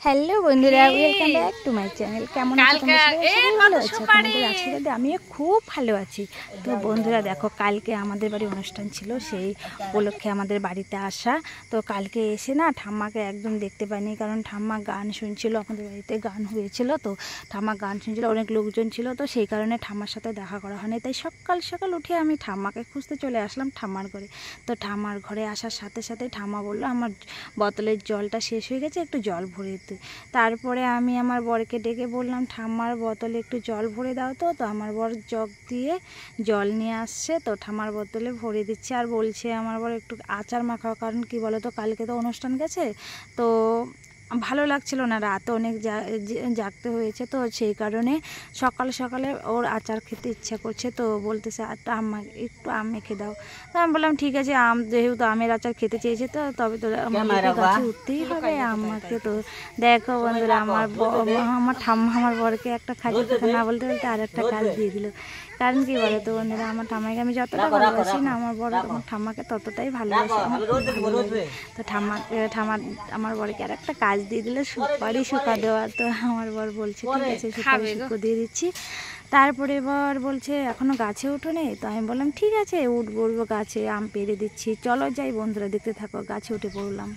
Hello বন্ধুরা, welcome back to my channel. কেমন আছো ভালো আছো? তোমাদের আশীর্বাদে আমিও খুব ভালো আছি। তো বন্ধুরা দেখো, কালকে আমাদের বাড়ি অনুষ্ঠান ছিল, সেই উপলক্ষে আমাদের বাড়িতে আসা। তো কালকে এসে না ঠাম্মাকে একদম দেখতে পাইনি, কারণ ঠাম্মা গান শুনছিল। আমাদের বাড়িতে গান হয়েছিল, তো ঠাম্মা গান শুনছিল, অনেক লোকজন ছিল, তো সেই কারণে ঠাম্মার সাথে দেখা করা হয়নি। তাই সকাল সকাল উঠে আমি ঠাম্মাকে খুঁজতে চলে আসলাম ঠাম্মার ঘরে। তো ঠাম্মার ঘরে আসার সাথে সাথেই ঠাম্মা বললো আমার বোতলের জলটা শেষ হয়ে গেছে, একটু জল ভরে দিতে। তারপরে আমি আমার বরকে ডেকে বললাম ঠাম্মার বোতলে একটু জল ভরে দাও। তো আমার বর জগ দিয়ে জল নিয়ে আসছে, তো ঠাম্মার বোতলে ভরে দিচ্ছে। আর বলছে আমার বর একটু আচার মাখাও, কারণ কি বলো তো, কালকে তো অনুষ্ঠান গেছে, তো ভালো লাগছিল না, রাতে অনেক জাগতে হয়েছে, তো সেই কারণে সকাল সকালে ওর আচার খেতে ইচ্ছা করছে। তো বলতেছে একটু আম মেখে দাও। তো আমি বললাম ঠিক আছে, যেহেতু আমের আচার খেতে চেয়েছে, তো তবে তো আমাকে গাছে উঠতেই হবে আমাকে। তো দেখো বন্ধুরা, আমার ঠাম্মা আমার বরকে একটা কাজের কথা না বলতে বলতে আর একটা কাজ দিয়ে দিল। কারণ কি বলো তো বন্ধুরা, আমার ঠাম্মাকে আমি যতটা ভালোবাসি না, আমার বর আমার ঠাম্মাকে ততটাই ভালোবাসি। আমার খুব ভালো লাগে। তো ঠাম্মা আমার বরকে আর একটা কাজ দিয়ে দিল, সুপারি শুকা দেওয়া। তো আমার বর বলছে ঠিক আছে, সুপারি শুকো দিয়ে দিচ্ছি। তারপরে বর বলছে এখনো গাছে উঠো নেই। তো আমি বললাম ঠিক আছে, উঠবো গাছে, আম পেড়ে দিচ্ছি, চলো যাই। বন্ধুরা দেখতে থাকো, গাছে উঠে পড়লাম।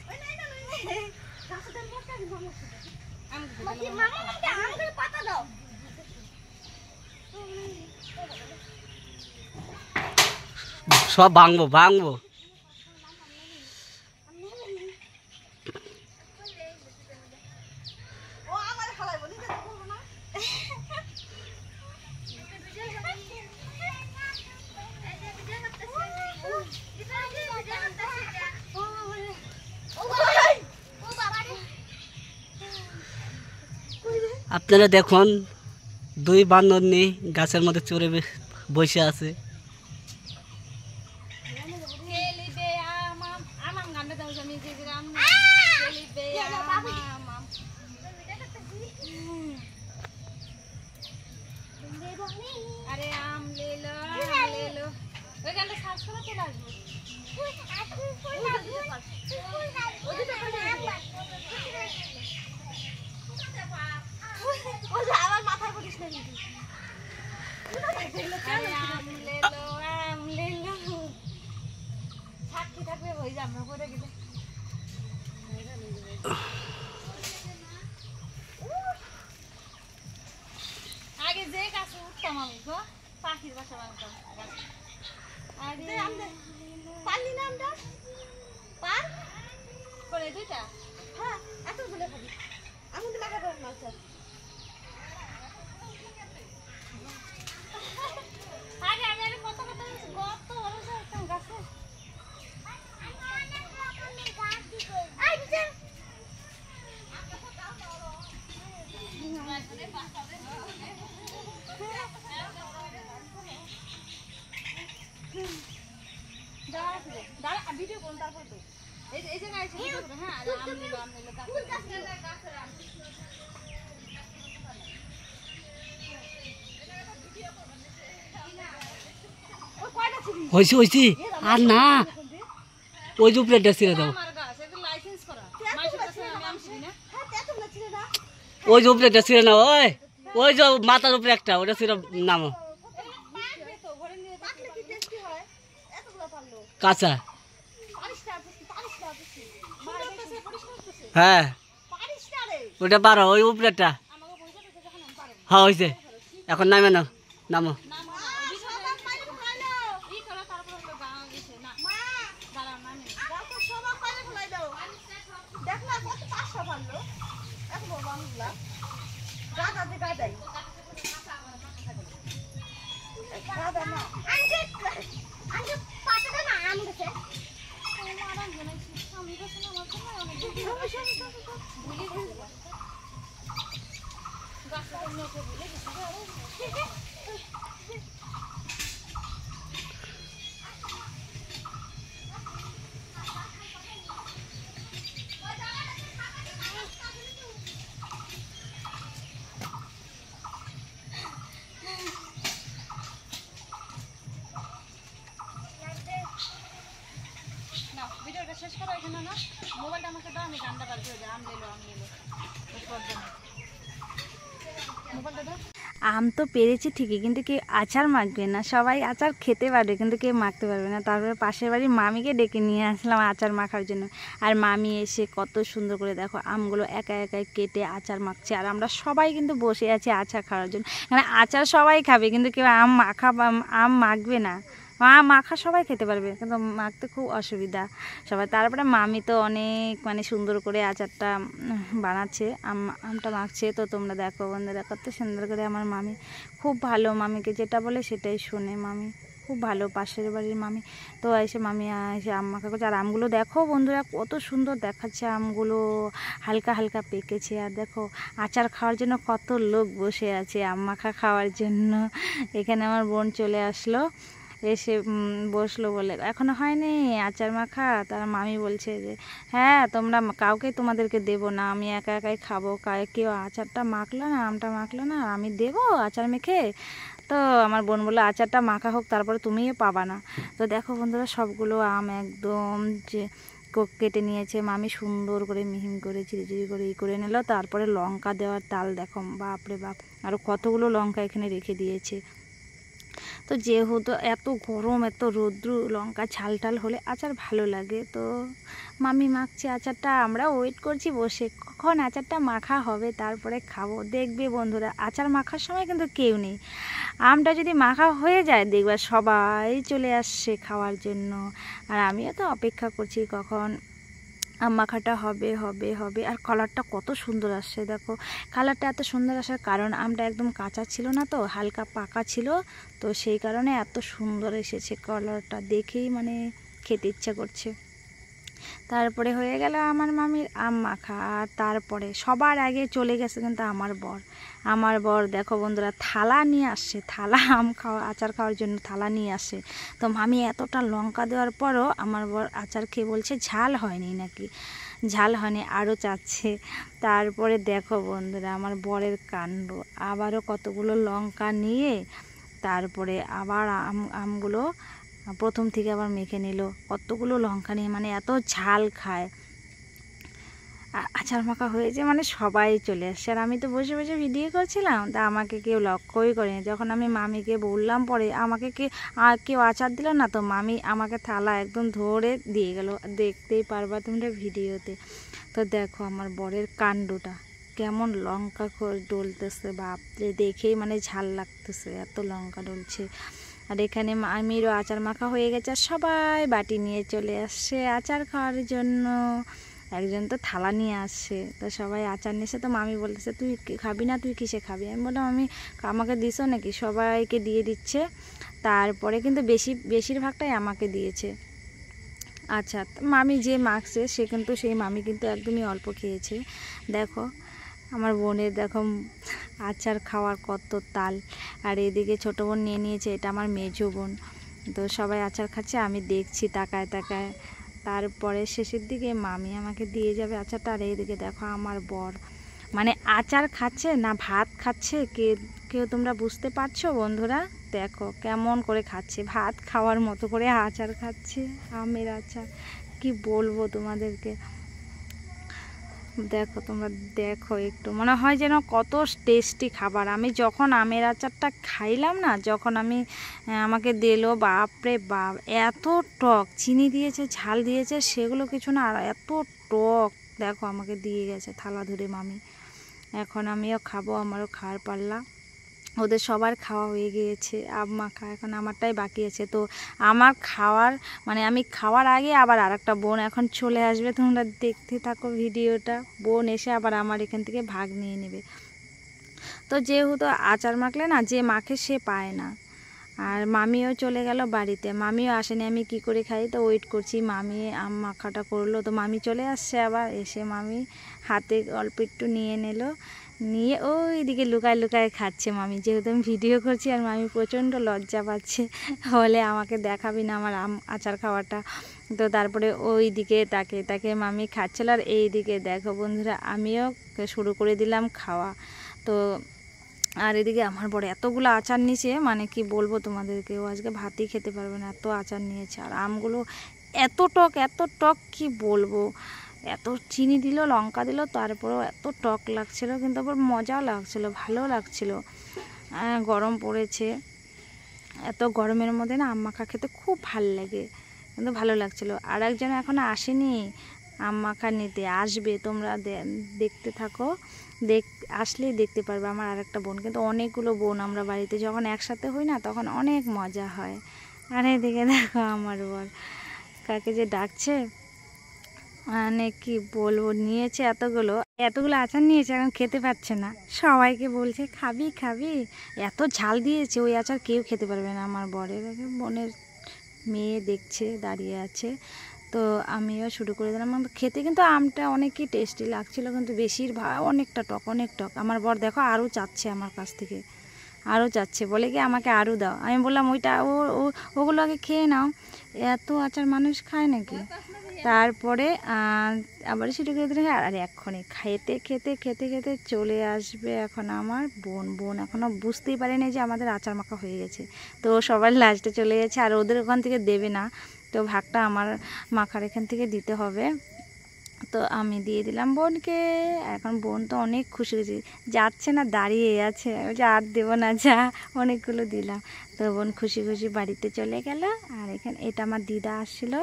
সব ভাঙবো। আপনারা দেখুন, দুই বানর নিয়ে গাছের মধ্যে চড়ে বসে আছে। अरे आम ले लो, সাক্ষী থাকবে হয়ে যাবে করে গেলে। আগে যে গাছে উঠতাম আমি গো, পাখির বাসা বানাতাম। পারলি না আমরা পার করে দুইটা? হ্যাঁ, এত গুলো খাবি আমি তো লাগা করেন মাছ। আরে আমি আর কত কত গত বড় একটা গাছে দাঁড়া ভিডিও করুন, তারপর তো এই যে গাইছে। হ্যাঁ, আম নিলো হয়েছি আর না, ওই যে প্লেটটা ছিঁড়ে দাও, ওই যে প্লেটটা ছিঁড়ে নাও, ওই যে মাথার উপরে একটা, ওটা ছিঁড়ে নামো। কাঁচা, হ্যাঁ ওটা পারো, ওই উপরেটা। হ্যাঁ হয়েছে, এখন নামে নাও, নামো। ভিডিওটা শেষ করো এখানে না, মোবাইলটা আমাকে দাও, আমি গানটা বার করে দিই। আম নিলো আম তো পেরেছি ঠিকই, কিন্তু কেউ আচার মাখবে না। সবাই আচার খেতে পারবে কিন্তু কেউ মাখতে পারবে না। তারপরে পাশের বাড়ির মামিকে ডেকে নিয়ে আসলাম আচার মাখার জন্য। আর মামি এসে কত সুন্দর করে দেখো আমগুলো একা একাই কেটে আচার মাখছে। আর আমরা সবাই কিন্তু বসে আছি আচার খাওয়ার জন্য। মানে আচার সবাই খাবে কিন্তু কেউ আম মাখা বা আম মাখবে না। মাখা সবাই খেতে পারবে কিন্তু মাখতে খুব অসুবিধা সবাই। তারপরে মামি তো অনেক মানে সুন্দর করে আচারটা বানাচ্ছে, আমটা মাখছে। তো তোমরা দেখো বন্ধুরা কত সুন্দর করে আমার মামি, খুব ভালো, মামিকে যেটা বলে সেটাই শোনে মামি, খুব ভালো পাশের বাড়ির মামি। তো এসে মামি এসে আম মাখা করছে। আর আমগুলো দেখো বন্ধুরা কত সুন্দর দেখাচ্ছে, আমগুলো হালকা হালকা পেকেছে। আর দেখো আচার খাওয়ার জন্য কত লোক বসে আছে আম মাখা খাওয়ার জন্য। এখানে আমার বোন চলে আসলো, এসে বসলো, বলে এখনো হয়নি আচার মাখা। তার মামি বলছে যে হ্যাঁ তোমরা কাউকে তোমাদেরকে দেবো না, আমি একা একাই খাবো, কেউ আচারটা মাখলো না, আমটা মাখলো না, আমি দেবো আচার মেখে। তো আমার বোন বললো আচারটা মাখা হোক তারপরে তুমিও পাবা না। তো দেখো বন্ধুরা সবগুলো আম একদম যে কেটে নিয়েছে মামি, সুন্দর করে মিহিম করে চিড়ি করে করে নিল। তারপরে লঙ্কা দেওয়ার তাল দেখো, বাপরে বাপ, আরও কতগুলো লঙ্কা এখানে রেখে দিয়েছে। তো যেহেতু এত গরম এত রৌদ্র, লঙ্কা ঝাল টাল হলে আচার ভালো লাগে। তো মামি মাখছে আচারটা, আমরা ওয়েট করছি বসে কখন আচারটা মাখা হবে তারপরে খাবো। দেখবে বন্ধুরা আচার মাখার সময় কিন্তু কেউ নেই, আমটা যদি মাখা হয়ে যায় দেখবে সবাই চলে আসছে খাওয়ার জন্য। আর আমিও তো অপেক্ষা করছি কখন আম মাখাটা হবে হবে হবে। আর কালারটা কত সুন্দর আসছে দেখো, কালারটা এত সুন্দর আসার কারণ আমটা একদম কাঁচা ছিল না, তো হালকা পাকা ছিল, তো সেই কারণে এত সুন্দর এসেছে কালারটা, দেখেই মানে খেতে ইচ্ছা করছে। তারপরে হয়ে গেল আমার মামির আম মাখা। আর তারপরে সবার আগে চলে গেছে কিন্তু আমার বর দেখো বন্ধুরা থালা নিয়ে আসছে, থালা আম খাওয়া আচার খাওয়ার জন্য থালা নিয়ে আসে। তো মামি এতটা লঙ্কা দেওয়ার পরও আমার বর আচার খেয়ে বলছে ঝাল হয়নি নাকি, ঝাল হয়নি, আরও চাচ্ছে। তারপরে দেখো বন্ধুরা আমার বরের কাণ্ড, আবারও কতগুলো লঙ্কা নিয়ে তারপরে আবার আমগুলো প্রথম থেকে আবার মেখে নিল, কতগুলো লঙ্কা নিয়ে, মানে এত ঝাল খায়। আচার মাখা হয়েছে মানে সবাই চলে আসছে। আর আমি তো বসে বসে ভিডিও করছিলাম, তা আমাকে কেউ লক্ষ্যই করেনি। যখন আমি মামিকে বললাম পরে আমাকে কেউ আচার দিল না, তো মামি আমাকে থালা একদম ধরে দিয়ে গেল, দেখতেই পারবা তোমরা ভিডিওতে। তো দেখো আমার বরের কাণ্ডটা কেমন লঙ্কা ডলতেছে, বাপরে দেখেই মানে ঝাল লাগতেছে, এত লঙ্কা ডলছে। আর এখানে মামিরও আচার মাখা হয়ে গেছে, আর সবাই বাটি নিয়ে চলে আসছে আচার খাওয়ার জন্য। একজন তো থালা নিয়ে আসছে, তো সবাই আচার নিয়েছে। তো মামি বলতেছে তুই খাবি না, তুই কিসে খাবি? আমি বললাম আমি আমাকে দিছো নাকি, সবাইকে দিয়ে দিচ্ছে। তারপরে কিন্তু বেশিরভাগটাই আমাকে দিয়েছে। আচ্ছা মামি যে মাখছে সে কিন্তু সেই মামি কিন্তু একদমই অল্প খেয়েছে। দেখো আমার বোনের দেখো আচার খাওয়ার কত তাল। আর এদিকে ছোটো বোন নিয়ে নিয়েছে, এটা আমার মেজো বোন। তো সবাই আচার খাচ্ছে, আমি দেখছি তাকায় তাকায়। তারপরে শেষের দিকে মামি আমাকে দিয়ে যাবে আচারটা। আর এইদিকে দেখো আমার বর মানে আচার খাচ্ছে না ভাত খাচ্ছে, কেউ তোমরা বুঝতে পারছো বন্ধুরা? দেখো কেমন করে খাচ্ছে, ভাত খাওয়ার মতো করে আচার খাচ্ছে, আমের আচার। কি বলবো তোমাদেরকে, দেখো তোমরা দেখো একটু, মনে হয় যেন কত টেস্টি খাবার। আমি যখন আমের আচারটা খাইলাম না, যখন আমাকে দিলো, বাপরে বাপ এত টক, চিনি দিয়েছে ঝাল দিয়েছে সেগুলো কিছু না, আর এত টক দেখো আমাকে দিয়ে গেছে থালা ধরে মামি। এখন আমিও খাবো, আমারও খাওয়ার পাল্লা। ওদের সবার খাওয়া হয়ে গিয়েছে আম মাখা, এখন আমারটাই বাকি আছে। তো আমার খাওয়ার মানে আমি খাওয়ার আগে আবার আরেকটা বোন এখন চলে আসবে, তোমরা দেখতে থাকো ভিডিওটা। বোন এসে আবার আমার এখান থেকে ভাগ নিয়ে নেবে। তো যেহেতু আচার মাখলে না যে মাখে সে পায় না। আর মামিও চলে গেল বাড়িতে, মামিও আসেনি, আমি কি করে খাই। তো ওয়েট করছি, মামি আম মাখাটা করলো, তো মামি চলে আসছে আবার। এসে মামি হাতে অল্প একটু নিয়ে নিল, নিয়ে ওই দিকে লুকায় লুকায় খাচ্ছে মামি, যেহেতু আমি ভিডিও করছি। আর মামি প্রচণ্ড লজ্জা পাচ্ছে, বলে আমাকে দেখাবি না আমার আচার খাওয়াটা। তো তারপরে ওই দিকে তাকে মামি খাচ্ছিল। আর এই দিকে দেখো বন্ধুরা আমিও শুরু করে দিলাম খাওয়া। তো আর এদিকে আমার বড় এতগুলো আচার নিয়েছে, মানে কি বলবো তোমাদেরকে, ও আজকে ভাতই খেতে পারবে না, এত আচার নিয়েছে। আর আমগুলো এত টক কি বলবো, এত চিনি দিল লঙ্কা দিল, তারপরেও এত টক লাগছিল, কিন্তু আবার মজাও লাগছিল, ভালো লাগছিল। গরম পড়েছে, এত গরমের মধ্যে না আম মাখা খেতে খুব ভালো লাগে, কিন্তু ভালো লাগছিলো। আর একজন এখনও আসেনি আম মাখা নিতে, আসবে, তোমরা দেখতে থাকো, আসলেই দেখতে পারবে। আমার আরেকটা বোন, কিন্তু অনেকগুলো বোন আমরা বাড়িতে যখন একসাথে হই না তখন অনেক মজা হয়। আর এদিকে দেখো আমার বর কাকে যে ডাকছে, মানে কি বলবো, নিয়েছে এতগুলো আচার নিয়েছে, এখন খেতে পাচ্ছে না, সবাইকে বলছে খাবি খাবি, এত ঝাল দিয়েছে, ওই আচার কেউ খেতে পারবে না। আমার বরের বোনের মেয়ে দেখছে দাঁড়িয়ে আছে, তো আমিও শুরু করে দিলাম খেতে। কিন্তু আমটা অনেকই টেস্টি লাগছিলো, কিন্তু বেশিরভাগ অনেক টক। আমার বর দেখো আরও চাচ্ছে আমার কাছ থেকে, আরও চাচ্ছে, বলে কি আমাকে আরও দাও। আমি বললাম ওইটা ওগুলো আগে খেয়ে নাও, এত আচার মানুষ খায় নাকি। তারপরে আবার শুরু করে দিলে, আর এক্ষণে খেতে খেতে খেতে খেতে চলে আসবে এখন আমার বোন এখনও বুঝতেই পারেনি যে আমাদের আচার মাখা হয়ে গেছে। তো সবার লাস্টে চলে গেছে, আর ওদের ওখান থেকে দেবে না, তো ভাগটা আমার মাখার এখান থেকে দিতে হবে। তো আমি দিয়ে দিলাম বোনকে। এখন বোন তো অনেক খুশি হয়েছে, যাচ্ছে না, দাঁড়িয়ে আছে, যে আর দেবো না, যা, অনেকগুলো দিলাম। তো বোন খুশি খুশি বাড়িতে চলে গেল। আর এখানে এটা আমার দিদা আসছিল।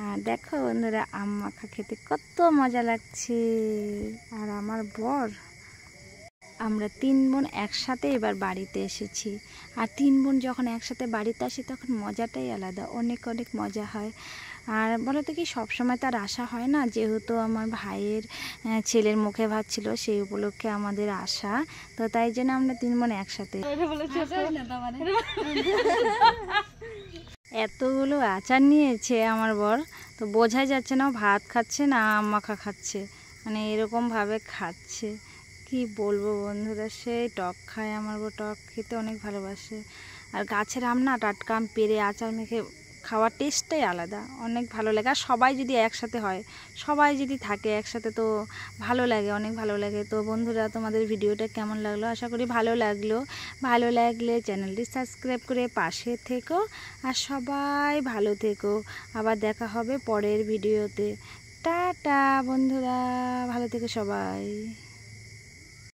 আর দেখো বন্ধুরা আম মাখা খেতে কত মজা লাগছে। আর আমার বর, আমরা 3 বোন একসাথে এবার বাড়িতে এসেছি। আর 3 বোন যখন একসাথে বাড়িতে আসি তখন মজাটাই আলাদা, অনেক অনেক মজা হয়। আর বলো তো কি, সবসময় তার আশা হয় না, যেহেতু আমার ভাইয়ের ছেলের মুখে ভাত ছিল, সেই উপলক্ষে আমাদের আশা, তো তাই জন্য আমরা 3 বোন একসাথে। এতগুলো আচার নিয়েছে আমার বর, তো বোঝাই যাচ্ছে না ভাত খাচ্ছে না আম মাখা খাচ্ছে, মানে এরকমভাবে খাচ্ছে। কি বলবো বন্ধুরা, সেই টক খায় আমার বর, টক খেতে অনেক ভালোবাসে। আর গাছের আম না, টাটকা আম পেড়ে আচার মেখে খাওয়ার টেস্টটাই আলাদা, অনেক ভালো লাগে। আর সবাই যদি একসাথে হয়, সবাই যদি থাকে একসাথে, তো ভালো লাগে, অনেক ভালো লাগে। তো বন্ধুরা তোমাদের ভিডিওটা কেমন লাগলো, আশা করি ভালো লাগলো। ভালো লাগলে চ্যানেলটি সাবস্ক্রাইব করে পাশে থেকো, আর সবাই ভালো থেকো। আবার দেখা হবে পরের ভিডিওতে। টাটা বন্ধুরা, ভালো থেকো সবাই।